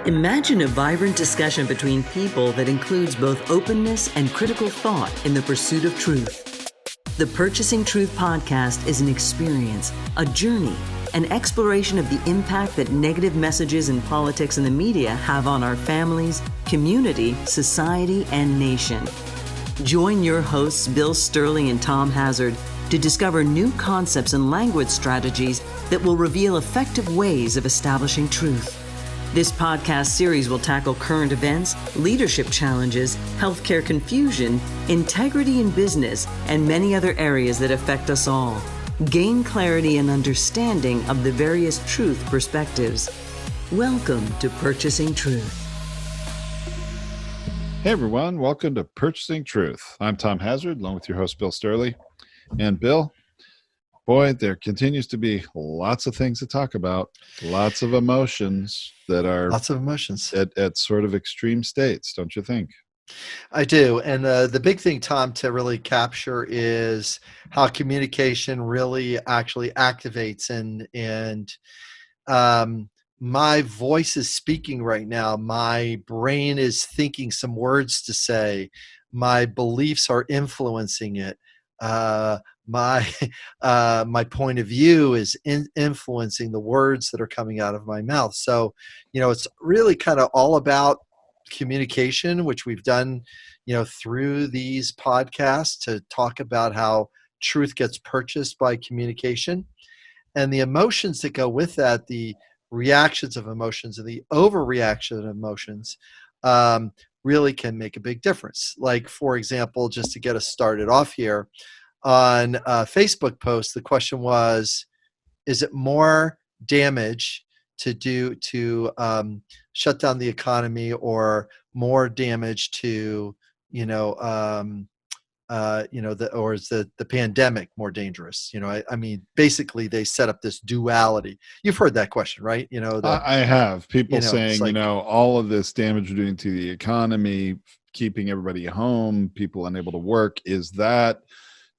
Imagine a vibrant discussion between people that includes both openness and critical thought in the pursuit of truth. The Purchasing Truth podcast is an experience, a journey, an exploration of the impact that negative messages in politics and the media have on our families, community, society, and nation. Join your hosts, Bill Stierle and Tom Hazard, to discover new concepts and language strategies that will reveal effective ways of establishing truth. This podcast series will tackle current events, leadership challenges, healthcare confusion, integrity in business, and many other areas that affect us all. Gain clarity and understanding of the various truth perspectives. Welcome to Purchasing Truth. Hey everyone, welcome to Purchasing Truth. I'm Tom Hazard, along with your host Bill Stierle. And Bill, boy, there continues to be lots of things to talk about, lots of emotions that are at sort of extreme states, don't you think? I do. And the big thing, Tom, to really capture is how communication really actually activates and my voice is speaking right now. My brain is thinking some words to say. My beliefs are influencing it. My point of view is influencing the words that are coming out of my mouth. So, it's really kind of all about communication, which we've done, through these podcasts to talk about how truth gets purchased by communication and the emotions that go with that, the reactions of emotions and the overreaction of emotions, really can make a big difference. Like, for example, just to get us started off here, on a Facebook post, the question was, is it more damage to shut down the economy or more damage to, or is the pandemic more dangerous? I mean, basically they set up this duality. You've heard that question, right? I have people saying, like, all of this damage we're doing to the economy, keeping everybody home, people unable to work, is that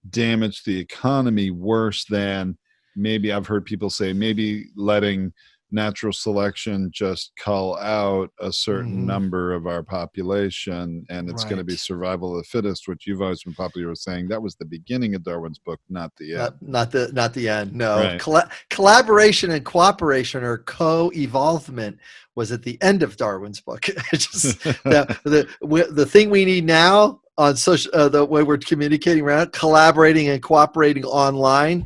damage the economy worse than maybe I've heard people say maybe letting natural selection just cull out a certain number of our population and it's going to be survival of the fittest, which you've always been popular with saying that was the beginning of Darwin's book, not the end. Not the end. No. Right. Collaboration and cooperation or co-evolvement was at the end of Darwin's book. Just the thing we need now on social, the way we're communicating around, collaborating and cooperating online,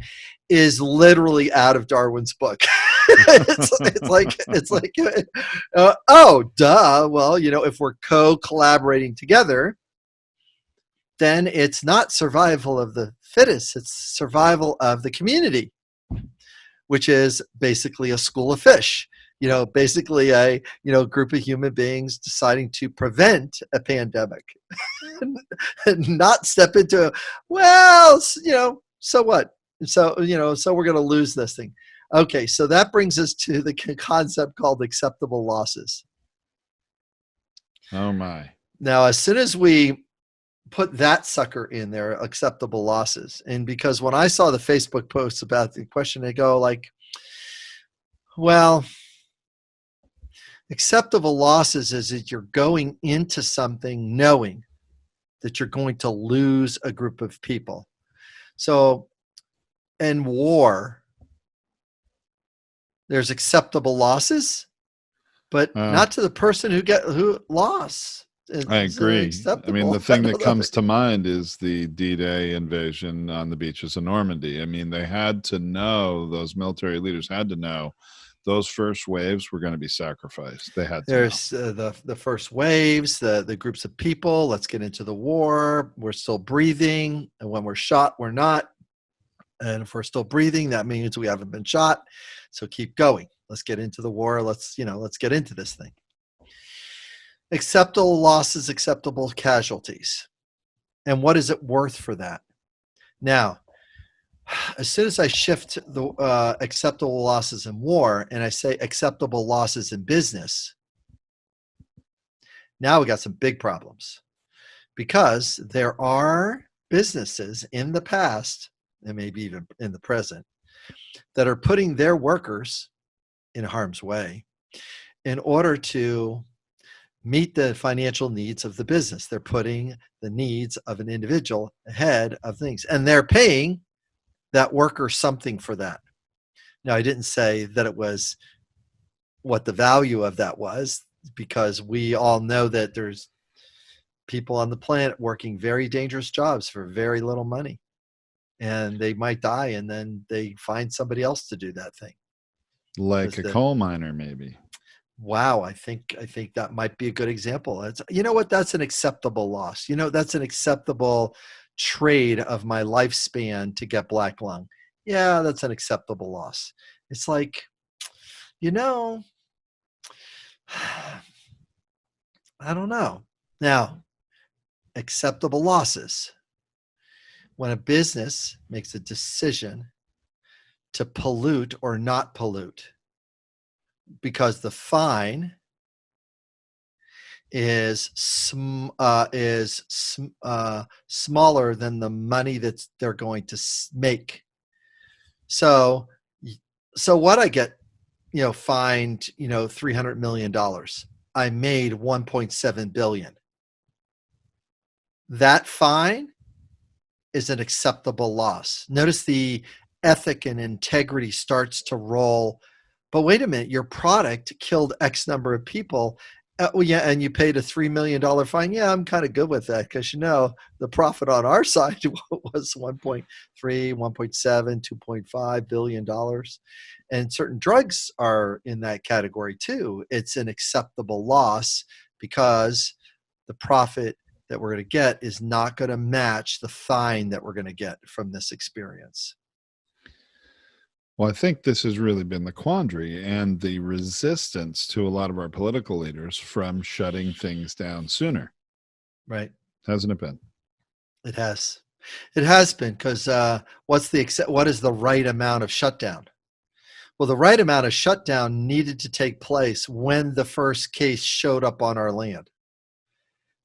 is literally out of Darwin's book. it's like oh duh. Well, if we're collaborating together, then it's not survival of the fittest, it's survival of the community, which is basically a school of fish. Basically a group of human beings deciding to prevent a pandemic and not step into so what? So we're going to lose this thing. Okay, so that brings us to the concept called acceptable losses. Oh my. Now, as soon as we put that sucker in there, acceptable losses, and because when I saw the Facebook posts about the question, they go like, well, acceptable losses is that you're going into something knowing that you're going to lose a group of people. So in war, there's acceptable losses, but not to the person who lost. I agree. I mean, the thing that comes to mind is the DDay Invasion on the beaches of Normandy. I mean, they had to know, those military leaders had to know those first waves were going to be sacrificed. They had to. There's the first waves, the groups of people. Let's get into the war. We're still breathing, and when we're shot, we're not. And if we're still breathing, that means we haven't been shot. So keep going. Let's get into the war. Let's get into this thing. Acceptable losses, acceptable casualties. And what is it worth for that? Now, as soon as I shift the acceptable losses in war and I say acceptable losses in business, now we got some big problems, because there are businesses in the past and maybe even in the present that are putting their workers in harm's way in order to meet the financial needs of the business. They're putting the needs of an individual ahead of things, and they're paying that worker something for that. Now, I didn't say that it was what the value of that was, because we all know that there's people on the planet working very dangerous jobs for very little money, and they might die, and then they find somebody else to do that thing. Like a coal miner, maybe. Wow, I think that might be a good example. It's, you know what, that's an acceptable loss. You know, that's an acceptable trade of my lifespan to get black lung. Yeah, that's an acceptable loss. It's like, you know, I don't know. Now, acceptable losses. When a business makes a decision to pollute or not pollute, because the fine is smaller than the money that they're going to make. So what I get, fined, $300 million. I made 1.7 billion. That fine is an acceptable loss. Notice the ethic and integrity starts to roll. But wait a minute, your product killed X number of people. Yeah, and you paid a $3 million fine. Yeah, I'm kind of good with that, because the profit on our side was 1.3, 1.7, $2.5 billion. And certain drugs are in that category too. It's an acceptable loss because the profit that we're going to get is not going to match the fine that we're going to get from this experience. Well, I think this has really been the quandary and the resistance to a lot of our political leaders from shutting things down sooner. Right. Hasn't it been? It has. It has been, because what is the right amount of shutdown? Well, the right amount of shutdown needed to take place when the first case showed up on our land.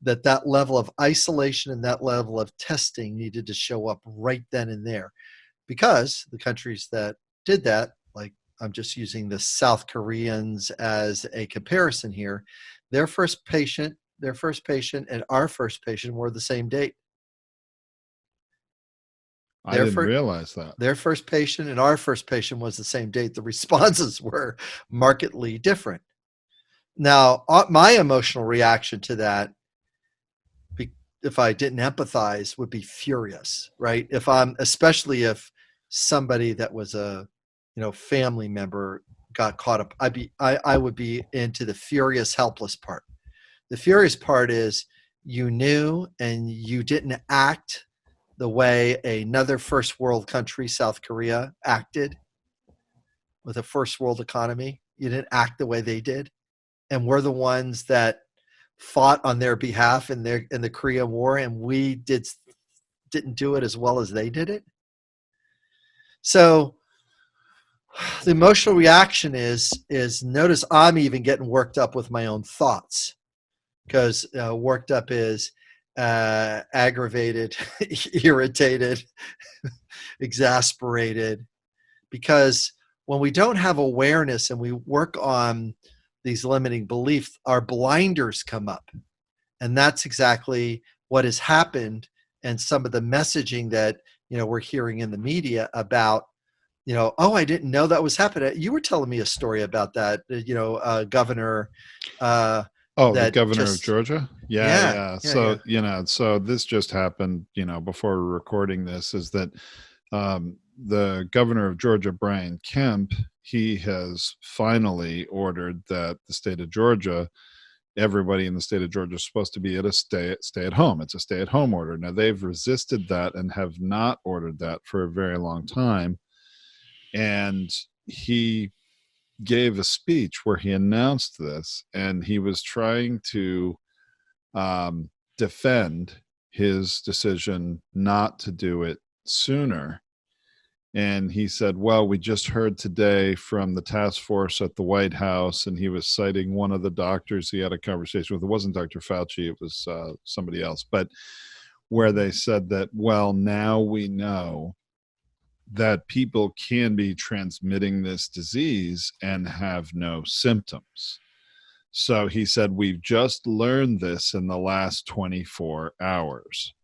That level of isolation and that level of testing needed to show up right then and there, because the countries that did that, like, I'm just using the South Koreans as a comparison here, their first patient and our first patient were the same date. I didn't realize that. Their first patient and our first patient was the same date. The responses were markedly different. Now, my emotional reaction to that, if I didn't empathize, would be furious, right? Especially if somebody that was a, family member got caught up, I would be into the furious, helpless part. The furious part is you knew and you didn't act the way another first world country, South Korea, acted with a first world economy. You didn't act the way they did. And we're the ones that fought on their behalf in the Korean War, and we didn't do it as well as they did it. So the emotional reaction is notice I'm even getting worked up with my own thoughts, because worked up is aggravated, irritated, exasperated, because when we don't have awareness and we work on these limiting beliefs, our blinders come up. And that's exactly what has happened. And some of the messaging that, we're hearing in the media about, oh, I didn't know that was happening. You were telling me a story about that, governor. The governor of Georgia? Yeah. So, so this just happened, before we're recording this, is that the governor of Georgia, Brian Kemp, he has finally ordered that the state of Georgia, everybody in the state of Georgia is supposed to be at a stay at home. It's a stay at home order. Now, they've resisted that and have not ordered that for a very long time. And he gave a speech where he announced this, and he was trying to defend his decision not to do it sooner. And he said, well, we just heard today from the task force at the White House, and he was citing one of the doctors he had a conversation with. It wasn't Dr. Fauci, it was somebody else, but where they said that, well, now we know that people can be transmitting this disease and have no symptoms. So he said, we've just learned this in the last 24 hours,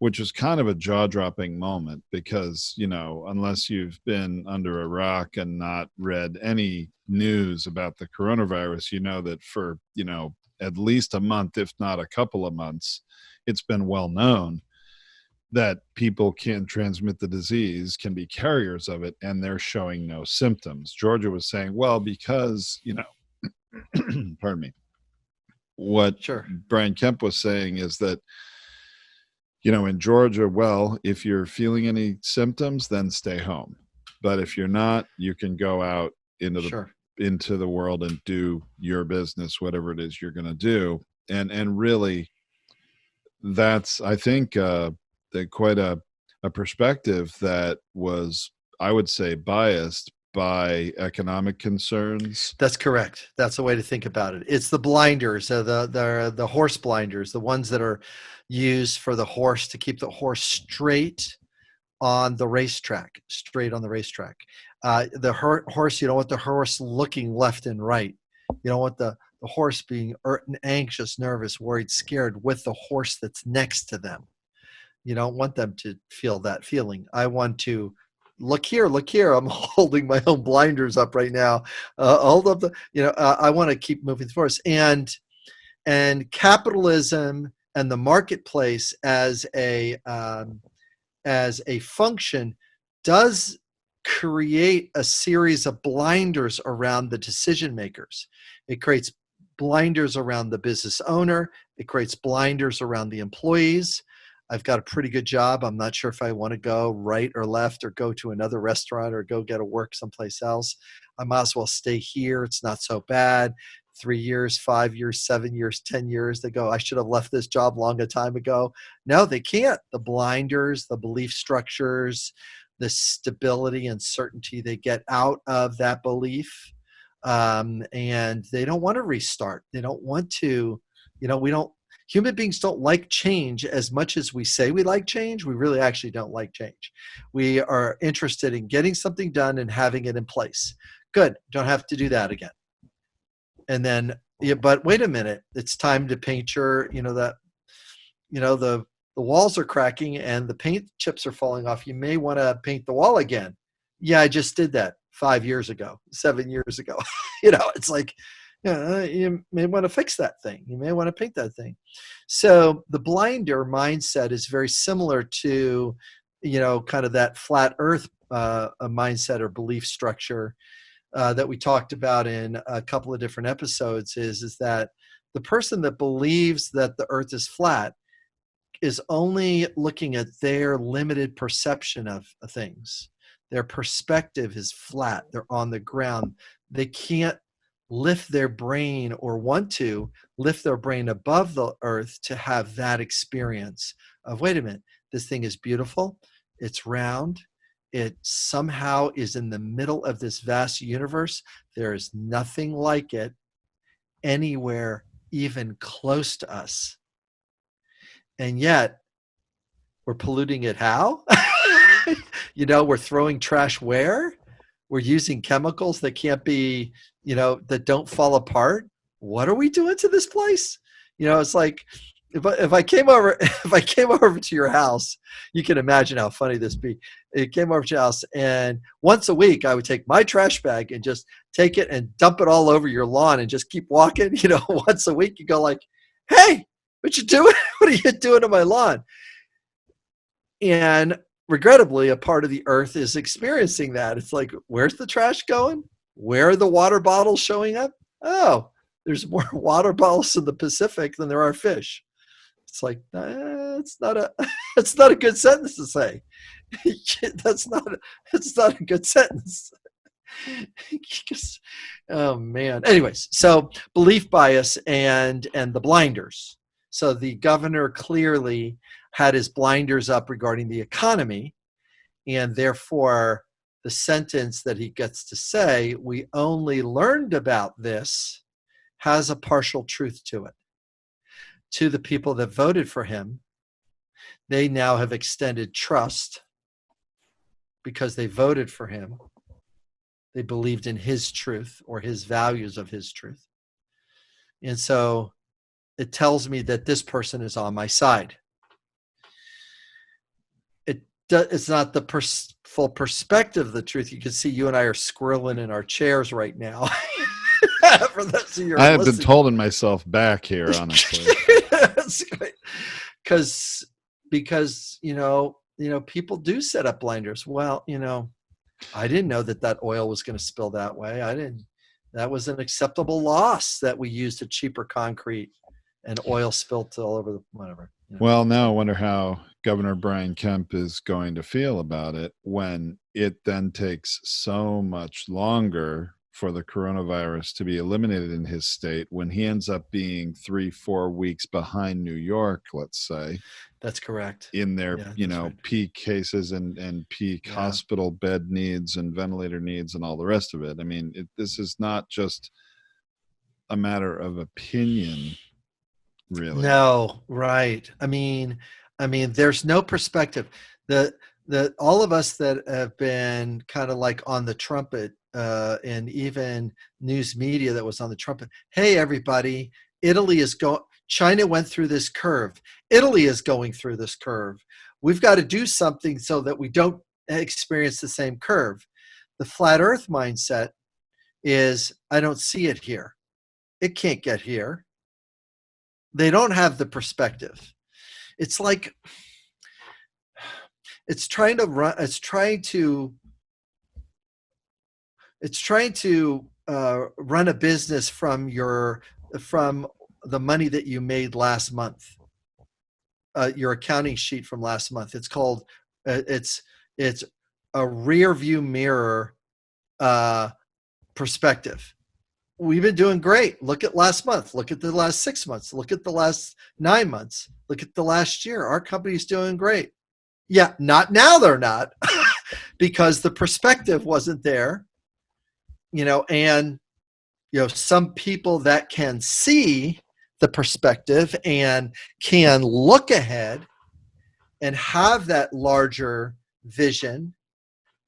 which was kind of a jaw-dropping moment because, unless you've been under a rock and not read any news about the coronavirus, that for, at least a month, if not a couple of months, it's been well known that people can transmit the disease, can be carriers of it, and they're showing no symptoms. Georgia was saying, well, because, pardon me, what Sure. Brian Kemp was saying is that, in Georgia, well, if you're feeling any symptoms, then stay home. But if you're not, you can go out into the world and do your business, whatever it is you're going to do. And really, that's, I think, quite a perspective that was, I would say, biased by economic concerns. That's correct. That's the way to think about it. It's the blinders, the horse blinders, the ones that are used for the horse to keep the horse straight on the racetrack. The horse, you don't want the horse looking left and right. You don't want the horse being anxious, nervous, worried, scared with the horse that's next to them. You don't want them to feel that feeling. I want to look here. I'm holding my own blinders up right now. Hold up I want to keep moving forward. And capitalism and the marketplace as a function does create a series of blinders around the decision makers. It creates blinders around the business owner. It creates blinders around the employees. I've got a pretty good job. I'm not sure if I want to go right or left or go to another restaurant or go get a work someplace else. I might as well stay here. It's not so bad. 3 years, 5 years, 7 years, 10 years. They go, I should have left this job long a time ago. No, they can't. The blinders, the belief structures, the stability and certainty they get out of that belief. And they don't want to restart. They don't want to, human beings don't like change as much as we say we like change. We really actually don't like change. We are interested in getting something done and having it in place. Good. Don't have to do that again. And then, but wait a minute, it's time to paint the walls are cracking and the paint chips are falling off. You may want to paint the wall again. Yeah, I just did that 5 years ago, 7 years ago. It's like, you may want to fix that thing. You may want to paint that thing. So the blinder mindset is very similar to, kind of that flat earth mindset or belief structure that we talked about in a couple of different episodes is that the person that believes that the earth is flat is only looking at their limited perception of things. Their perspective is flat. They're on the ground. They can't lift their brain or want to lift their brain above the earth to have that experience of, wait a minute, this thing is beautiful. It's round. It somehow is in the middle of this vast universe. There is nothing like it anywhere even close to us. And yet we're polluting it how? We're throwing trash where? We're using chemicals that can't be, that don't fall apart. What are we doing to this place? It's like if I came over to your house, you can imagine how funny this be. It came over to your house, and once a week I would take my trash bag and just take it and dump it all over your lawn and just keep walking. Once a week you go like, hey, what you doing? What are you doing to my lawn? And regrettably, a part of the earth is experiencing that. It's like, where's the trash going? Where are the water bottles showing up? Oh, there's more water bottles in the Pacific than there are fish. It's like, it's not a good sentence to say. That's not a good sentence. Oh man. Anyways, so belief bias and the blinders. So the governor clearly had his blinders up regarding the economy, and therefore the sentence that he gets to say, we only learned about this, has a partial truth to it. To the people that voted for him, they now have extended trust because they voted for him. They believed in his truth or his values of his truth. And so it tells me that this person is on my side. It's not the full perspective of the truth. You can see you and I are squirreling in our chairs right now. For those of you I have been holding myself back here, honestly. That's great. Because people do set up blinders. Well, I didn't know that oil was going to spill that way. That was an acceptable loss that we used a cheaper concrete and oil spilt all over the whatever. Well, now I wonder how Governor Brian Kemp is going to feel about it when it then takes so much longer for the coronavirus to be eliminated in his state, when he ends up being 3-4 weeks behind New York, let's say. That's correct. In their, right, peak cases and peak hospital bed needs and ventilator needs and all the rest of it. I mean, this is not just a matter of opinion, really. No, right. I mean, there's no perspective. The all of us that have been kind of like on the trumpet, and even news media that was on the trumpet. Hey, everybody, China went through this curve. Italy is going through this curve. We've got to do something so that we don't experience the same curve. The flat earth mindset is, I don't see it here. It can't get here. They don't have the perspective. It's like, it's trying to run a business from the money that you made last month, your accounting sheet from last month. It's called it's a rear view mirror perspective. We've been doing great. Look at last month. Look at the last 6 months. Look at the last 9 months. Look at the last year. Our company's doing great. Yeah, not now. They're not because the perspective wasn't there. And some people that can see the perspective and can look ahead and have that larger vision,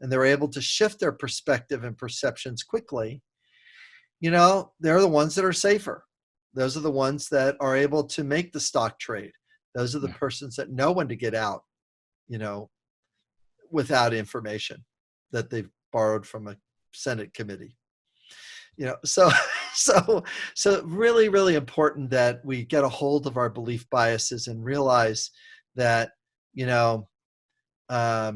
and they're able to shift their perspective and perceptions quickly, they're the ones that are safer. Those are the ones that are able to make the stock trade. Those are the persons that know when to get out, without information that they've borrowed from a Senate committee. So really, really important that we get a hold of our belief biases and realize that, I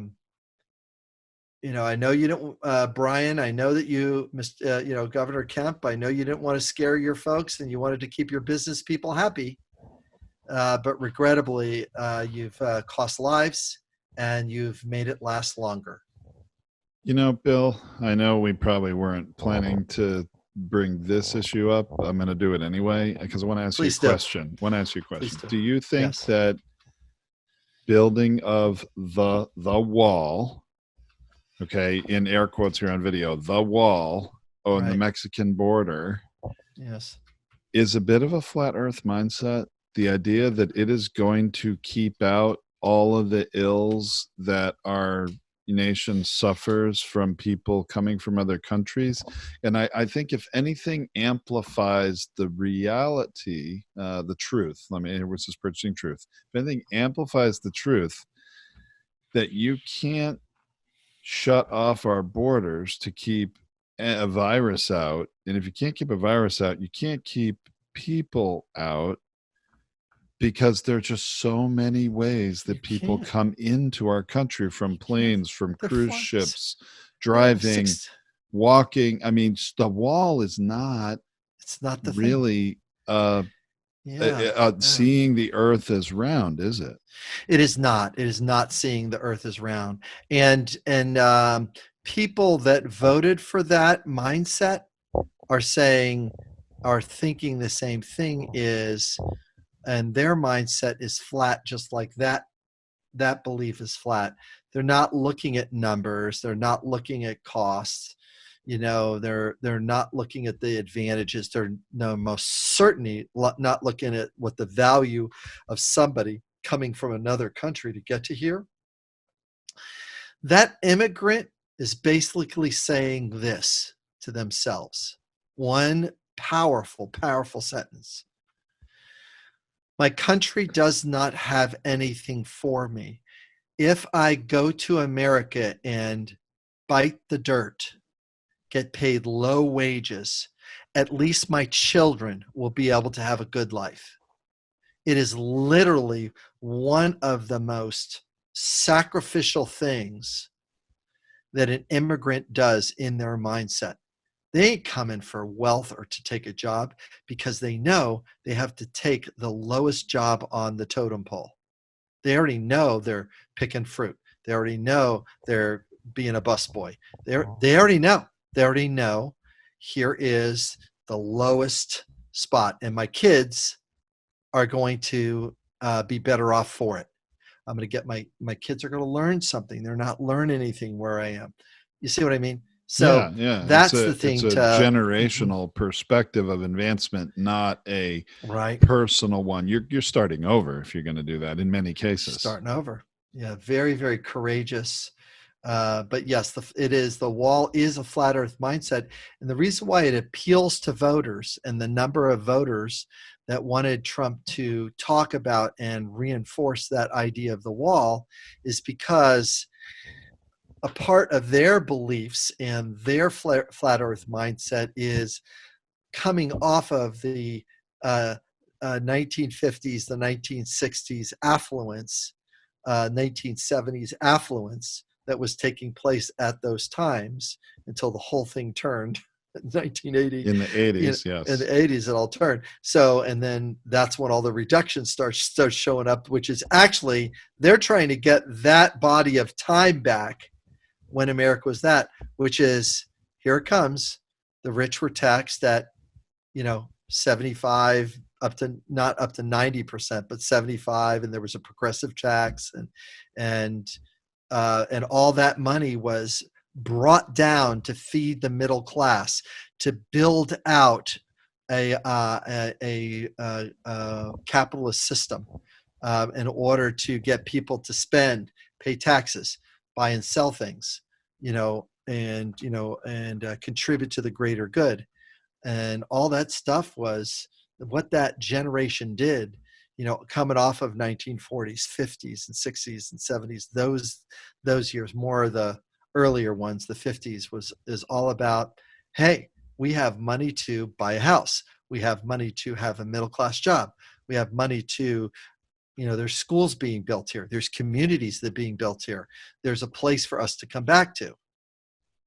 know you don't, Brian, I know that you, Governor Kemp, I know you didn't want to scare your folks and you wanted to keep your business people happy. But regrettably, you've cost lives and you've made it last longer. Bill, I know we probably weren't planning to bring this issue up. I'm going to do it anyway because I want to ask you a question. Do you think that building of the wall, okay, in air quotes here on video, the wall on the Mexican border, is a bit of a flat earth mindset? The idea that it is going to keep out all of the ills that our nation suffers from people coming from other countries. And I think if anything amplifies the reality, the truth, which is purchasing truth, if anything amplifies the truth that you can't shut off our borders to keep a virus out, and if you can't keep a virus out, you can't keep people out, because there are just so many ways that people come into our country, from planes, from cruise ships, driving, walking. I mean, the wall is not. It's not the really seeing the earth as round, is it? It is not. It is not seeing the earth as round. And people that voted for that mindset are thinking the same thing and their mindset is flat, just like that belief is flat. They're not looking at numbers. They're not looking at costs. They're not looking at the advantages. They're most certainly not looking at what the value of somebody coming from another country to get to here. That immigrant is basically saying this to themselves. One powerful, powerful sentence. My country does not have anything for me. If I go to America and bite the dirt, get paid low wages, at least my children will be able to have a good life. It is literally one of the most sacrificial things that an immigrant does in their mindset. They ain't coming for wealth or to take a job because they know they have to take the lowest job on the totem pole. They already know they're picking fruit. They already know they're being a busboy. They already know. They already know here is the lowest spot, and my kids are going to be better off for it. I'm going to get my kids are going to learn something. They're not learning anything where I am. You see what I mean? So yeah. that's the thing. It's a generational perspective of advancement, not a right personal one. You're starting over if you're going to do that in many cases. Starting over. Yeah, very, very courageous. But yes, the wall is a flat earth mindset. And the reason why it appeals to voters and the number of voters that wanted Trump to talk about and reinforce that idea of the wall is because a part of their beliefs and their flat earth mindset is coming off of the 1950s, the 1960s affluence, 1970s affluence that was taking place at those times until the whole thing turned in 1980. In the 80s, yes. In the 80s, it all turned. So, and then that's when all the reductions start showing up, which is actually, they're trying to get that body of time back when America was that, which is, here it comes. The rich were taxed at, 75 up to, not up to 90%, but 75. And there was a progressive tax and all that money was brought down to feed the middle class, to build out a capitalist system in order to get people to spend, pay taxes, buy and sell things, and contribute to the greater good. And all that stuff was what that generation did, coming off of 1940s, 50s, and 60s and 70s. Those years, more of the earlier ones, the 50s is all about, hey, we have money to buy a house. We have money to have a middle class job. We have money to, there's schools being built here. There's communities that are being built here. There's a place for us to come back to.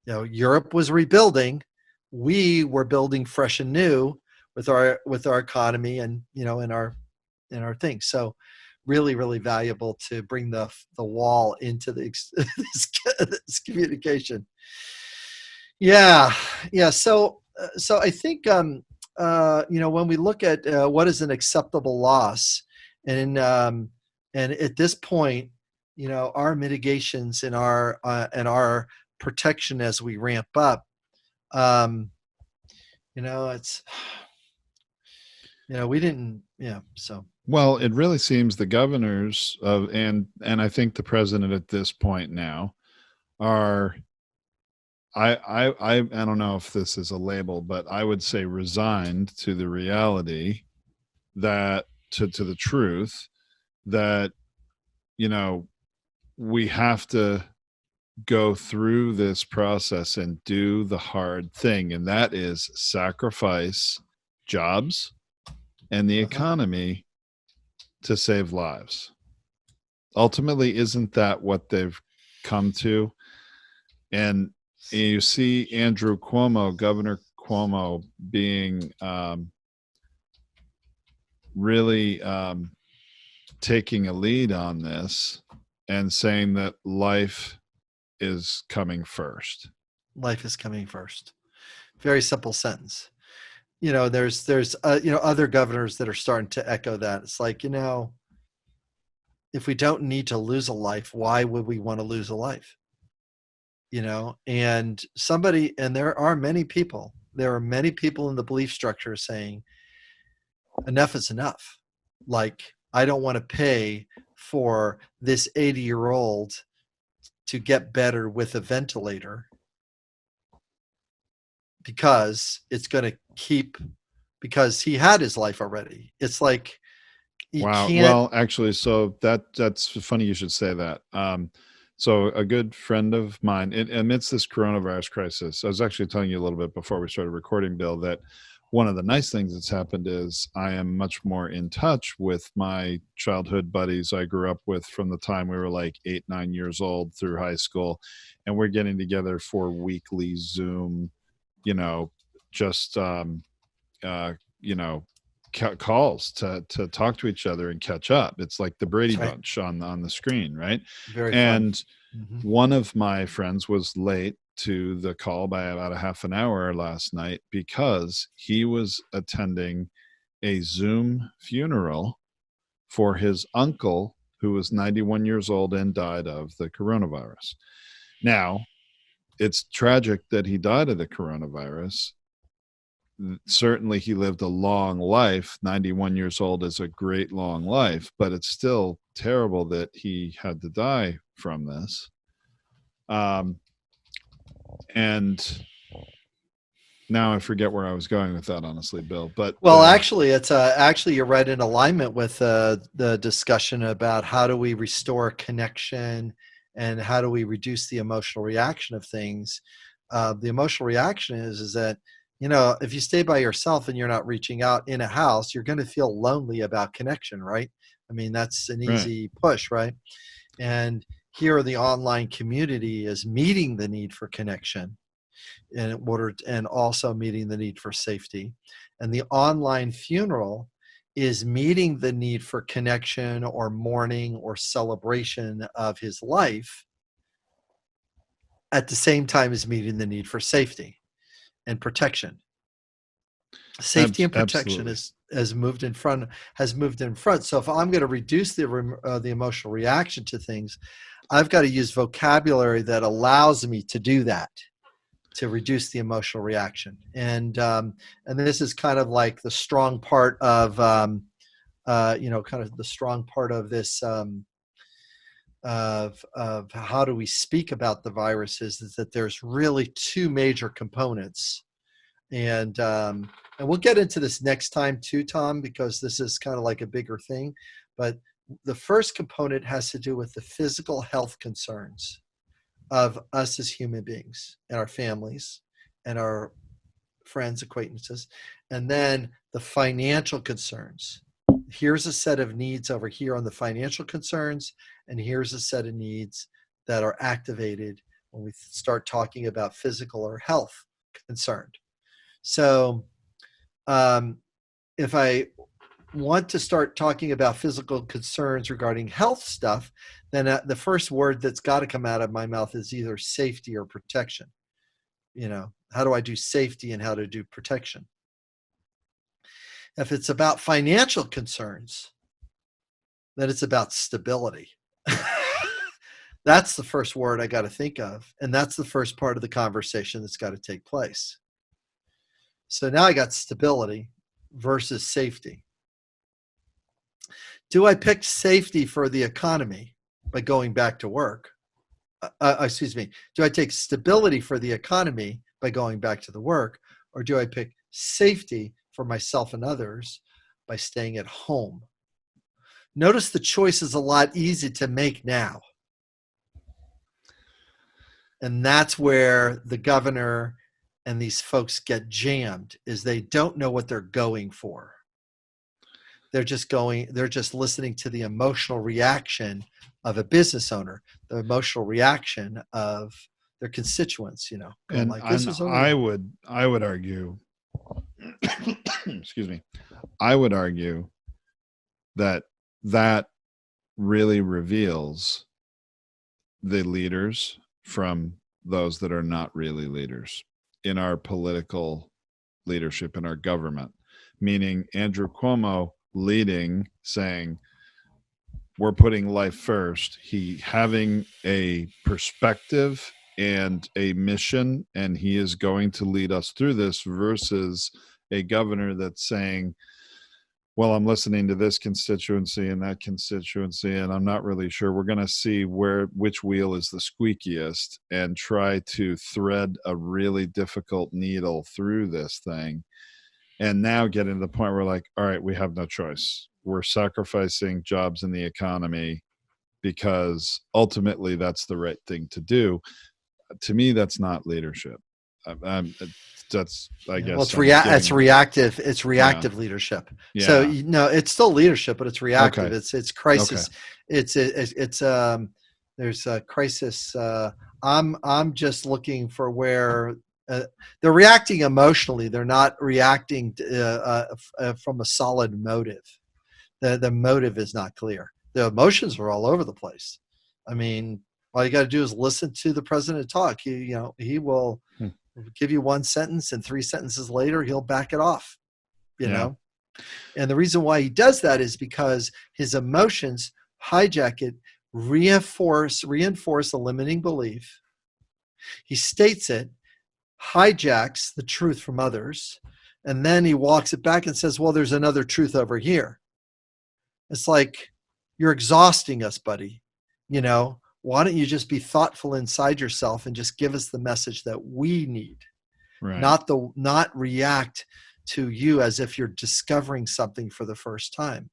Europe was rebuilding. We were building fresh and new with our economy and in our things. So really, really valuable to bring the wall into this communication. Yeah. So I think when we look at what is an acceptable loss, and at this point, our mitigations and our protection as we ramp up. It's, we didn't, so. Well, it really seems the governors and I think the president at this point now are, I don't know if this is a label, but I would say resigned to the reality that, to the truth that, we have to go through this process and do the hard thing, and that is sacrifice jobs and the economy to save lives. Ultimately, isn't that what they've come to? And you see Andrew Cuomo, Governor Cuomo, being really taking a lead on this and saying that life is coming first. Life is coming first. Very simple sentence. There's other governors that are starting to echo that. It's like, if we don't need to lose a life, why would we want to lose a life? And there are many people in the belief structure saying enough is enough. Like, I don't want to pay for this 80-year-old to get better with a ventilator because it's going to keep because he had his life already. It's like you Wow. can't. Well, actually, so that's funny you should say that. So a good friend of mine, amidst this coronavirus crisis, I was actually telling you a little bit before we started recording, Bill, that one of the nice things that's happened is I am much more in touch with my childhood buddies I grew up with from the time we were like 8, 9 years old through high school. And we're getting together for weekly Zoom, you know, just, uh, you know, calls to talk to each other and catch up. It's like the Brady That's right. Bunch on the screen, right? Very fun. And Hmm. one of my friends was late to the call by about a half an hour last night because he was attending a Zoom funeral for his uncle who was 91 years old and died of the coronavirus. Now, it's tragic that he died of the coronavirus. Certainly he lived a long life. 91 years old is a great long life, but it's still terrible that he had to die from this. And now I forget where I was going with that, honestly, Bill. But Well, actually, it's actually you're right in alignment with the discussion about how do we restore connection and how do we reduce the emotional reaction of things. The emotional reaction is that, if you stay by yourself and you're not reaching out in a house, you're going to feel lonely about connection, right? I mean, that's an right, easy push, right? And here, the online community is meeting the need for connection and also meeting the need for safety. And the online funeral is meeting the need for connection or mourning or celebration of his life at the same time as meeting the need for safety and protection. Safety and protection absolutely. has moved in front. So if I'm going to reduce the emotional reaction to things, I've got to use vocabulary that allows me to do that, to reduce the emotional reaction. And this is kind of like the strong part of kind of the strong part of this of how do we speak about the viruses, is that there's really two major components. And we'll get into this next time too, Tom, because this is kind of like a bigger thing. But the first component has to do with the physical health concerns of us as human beings and our families and our friends, acquaintances, and then the financial concerns. Here's a set of needs over here on the financial concerns, and here's a set of needs that are activated when we start talking about physical or health concerned. So if I want to start talking about physical concerns regarding health stuff, then the first word that's got to come out of my mouth is either safety or protection. How do I do safety and how to do protection? If it's about financial concerns, then it's about stability. That's the first word I got to think of. And that's the first part of the conversation that's got to take place. So now I got stability versus safety. Do I pick safety for the economy by going back to work? Excuse me. Do I take stability for the economy by going back to the work? Or do I pick safety for myself and others by staying at home? Notice the choice is a lot easier to make now. And that's where the governor and these folks get jammed, is they don't know what they're going for. They're just listening to the emotional reaction of a business owner, the emotional reaction of their constituents, going And like, this and is I only. would argue, excuse me, I would argue that really reveals the leaders from those that are not really leaders in our political leadership, in our government. Meaning Andrew Cuomo leading, saying, we're putting life first. He having a perspective and a mission, and he is going to lead us through this, versus a governor that's saying, well, I'm listening to this constituency and that constituency, and I'm not really sure. We're going to see which wheel is the squeakiest and try to thread a really difficult needle through this thing. and now getting to the point where like, all right, we have no choice. We're sacrificing jobs in the economy because ultimately that's the right thing to do. To me, that's not leadership. That's, I Yeah, guess, well, it's reactive. It's reactive leadership. So Yeah. it's still leadership, but it's reactive. Okay. It's crisis. Okay. It's there's a crisis. I'm just looking for where they're reacting emotionally. They're not reacting from a solid motive. The motive is not clear. The emotions are all over the place. I mean, all you got to do is listen to the president talk. He will give you one sentence, and 3 sentences later he'll back it off. And the reason why he does that is because his emotions hijack it, reinforce a limiting belief. He states it, hijacks the truth from others, and then he walks it back and says, well, there's another truth over here. It's like, you're exhausting us, buddy. Why don't you just be thoughtful inside yourself and just give us the message that we need, Right. not react to you as if you're discovering something for the first time.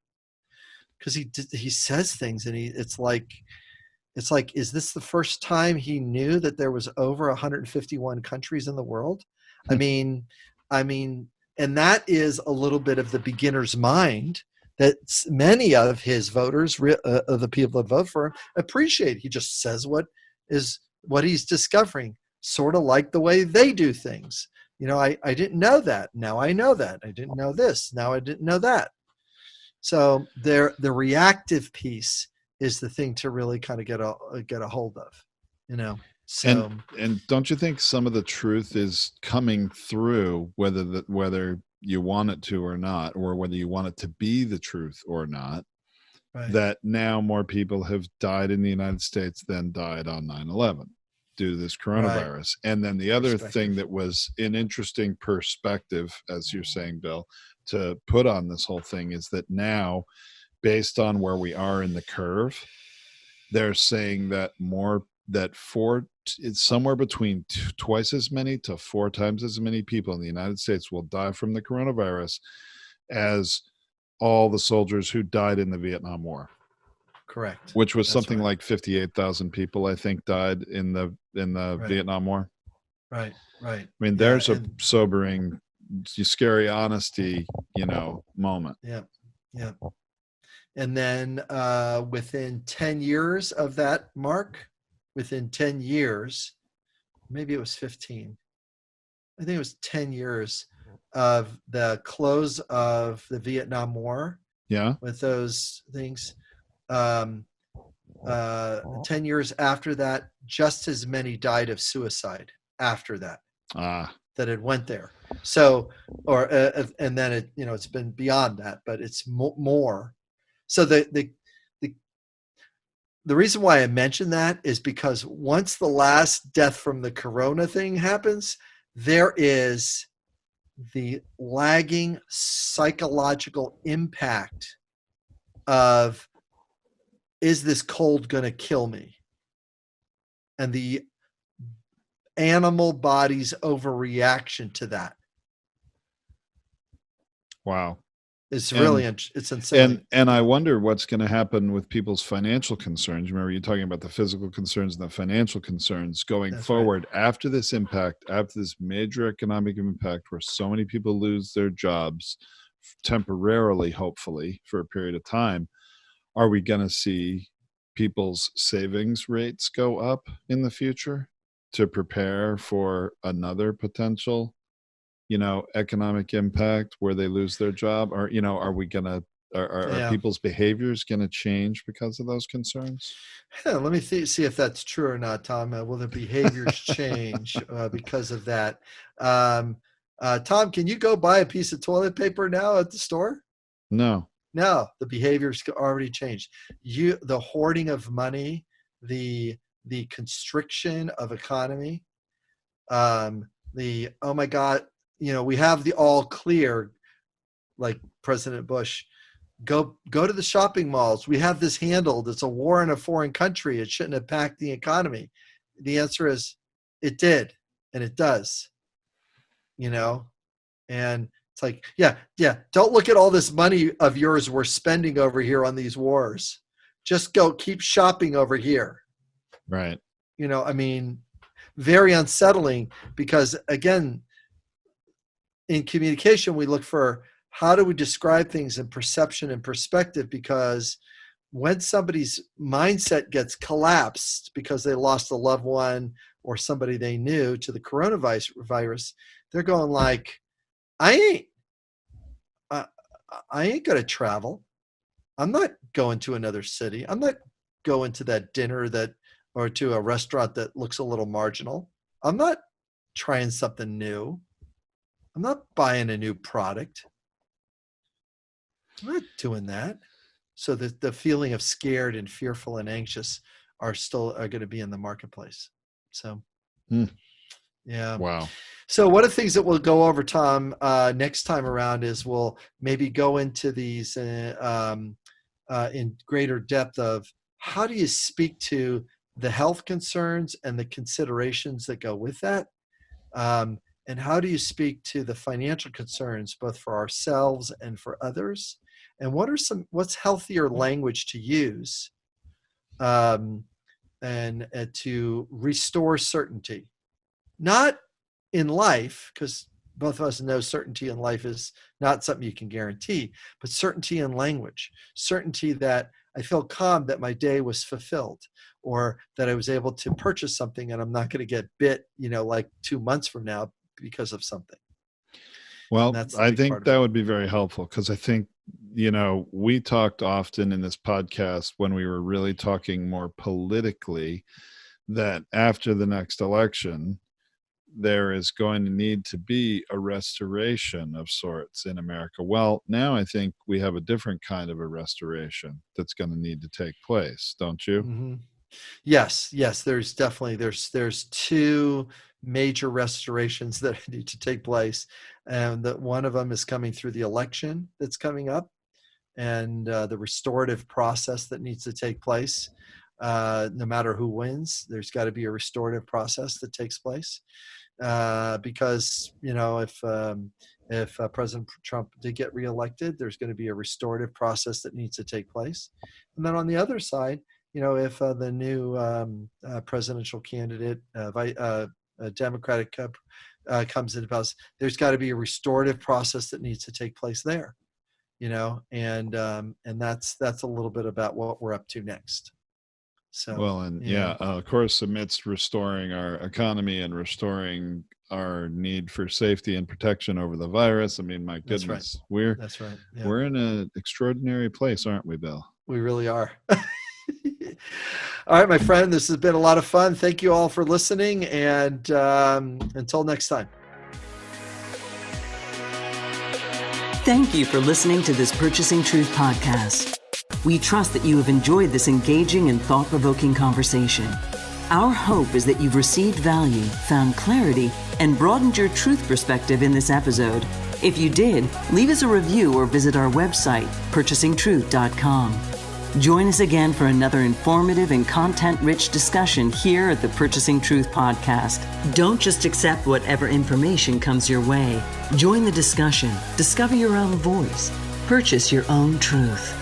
Because he says things, and it's like, is this the first time he knew that there was over 151 countries in the world? I mean, and that is a little bit of the beginner's mind that many of his voters, the people that vote for him, appreciate. He just says what he's discovering, sort of like the way they do things. I didn't know that. Now I know that. I didn't know this. Now I didn't know that. So the reactive piece is the thing to really kind of get a hold of, So and don't you think some of the truth is coming through, whether you want it to or not, or whether you want it to be the truth or not, right. that now more people have died in the United States than died on 9/11 due to this coronavirus. Right. And then the other thing that was an interesting perspective, as you're saying, Bill, to put on this whole thing is that now, based on where we are in the curve, they're saying that it's somewhere between twice as many to 4 times as many people in the United States will die from the coronavirus as all the soldiers who died in the Vietnam War. Correct. Which was something like 58,000 people, I think, died in the Vietnam War. Right. I mean, there's a sobering, scary honesty, moment. Yeah. And then within 10 years of that mark, within 10 years, maybe it was 15. I think it was 10 years of the close of the Vietnam War. Yeah. With those things. 10 years after that, just as many died of suicide after that. That it went there. So, and then it's been beyond that, but it's more. So the reason why I mention that is because once the last death from the corona thing happens, there is the lagging psychological impact of, is this cold going to kill me? And the animal body's overreaction to that. Wow. It's it's insane. And I wonder what's going to happen with people's financial concerns. Remember, you're talking about the physical concerns and the financial concerns going forward after this impact, after this major economic impact where so many people lose their jobs temporarily, hopefully, for a period of time. Are we going to see people's savings rates go up in the future to prepare for another potential economic impact where they lose their job? Or, are we going to, are people's behaviors going to change because of those concerns? Yeah, let me see if that's true or not, Tom. Will the behaviors change because of that? Tom, can you go buy a piece of toilet paper now at the store? No, the behaviors already changed. The hoarding of money, the constriction of economy, oh my God, we have the all clear, like President Bush, go to the shopping malls. We have this handled. It's a war in a foreign country. It shouldn't impact the economy. The answer is it did, and it does. And It's like, yeah. Don't look at all this money of yours we're spending over here on these wars. Just go keep shopping over here. Right. I mean, very unsettling because, again, in communication, we look for how do we describe things in perception and perspective, because when somebody's mindset gets collapsed because they lost a loved one or somebody they knew to the coronavirus, they're going like, I ain't going to travel. I'm not going to another city. I'm not going to that dinner or to a restaurant that looks a little marginal. I'm not trying something new. I'm not buying a new product. I'm not doing that. So the feeling of scared and fearful and anxious are going to be in the marketplace. So, yeah. Wow. So one of the things that we'll go over, Tom, next time around is we'll maybe go into these in greater depth of how do you speak to the health concerns and the considerations that go with that, and how do you speak to the financial concerns both for ourselves and for others, and what's healthier language to use, and to restore certainty, not in life, because both of us know certainty in life is not something you can guarantee, but certainty in language, certainty that I feel calm that my day was fulfilled, or that I was able to purchase something and I'm not going to get bit, like 2 months from now because of something. Well, I think that would be very helpful, because I think, we talked often in this podcast when we were really talking more politically that after the next election, there is going to need to be a restoration of sorts in America. Well, now I think we have a different kind of a restoration that's going to need to take place, don't you? Mm-hmm. Yes. There's definitely there's two major restorations that need to take place, and that one of them is coming through the election that's coming up, and the restorative process that needs to take place. No matter who wins, there's got to be a restorative process that takes place. Because if President Trump did get reelected, there's going to be a restorative process that needs to take place. And then on the other side, if the new presidential candidate, Democratic comes into power, there's got to be a restorative process that needs to take place there. And that's a little bit about what we're up to next. So, well, and of course, amidst restoring our economy and restoring our need for safety and protection over the virus, I mean, my goodness, that's right. Yeah. We're in an extraordinary place, aren't we, Bill? We really are. All right, my friend, this has been a lot of fun. Thank you all for listening, and until next time. Thank you for listening to this Purchasing Truth podcast. We trust that you have enjoyed this engaging and thought-provoking conversation. Our hope is that you've received value, found clarity, and broadened your truth perspective in this episode. If you did, leave us a review or visit our website, purchasingtruth.com. Join us again for another informative and content-rich discussion here at the Purchasing Truth podcast. Don't just accept whatever information comes your way. Join the discussion. Discover your own voice. Purchase your own truth.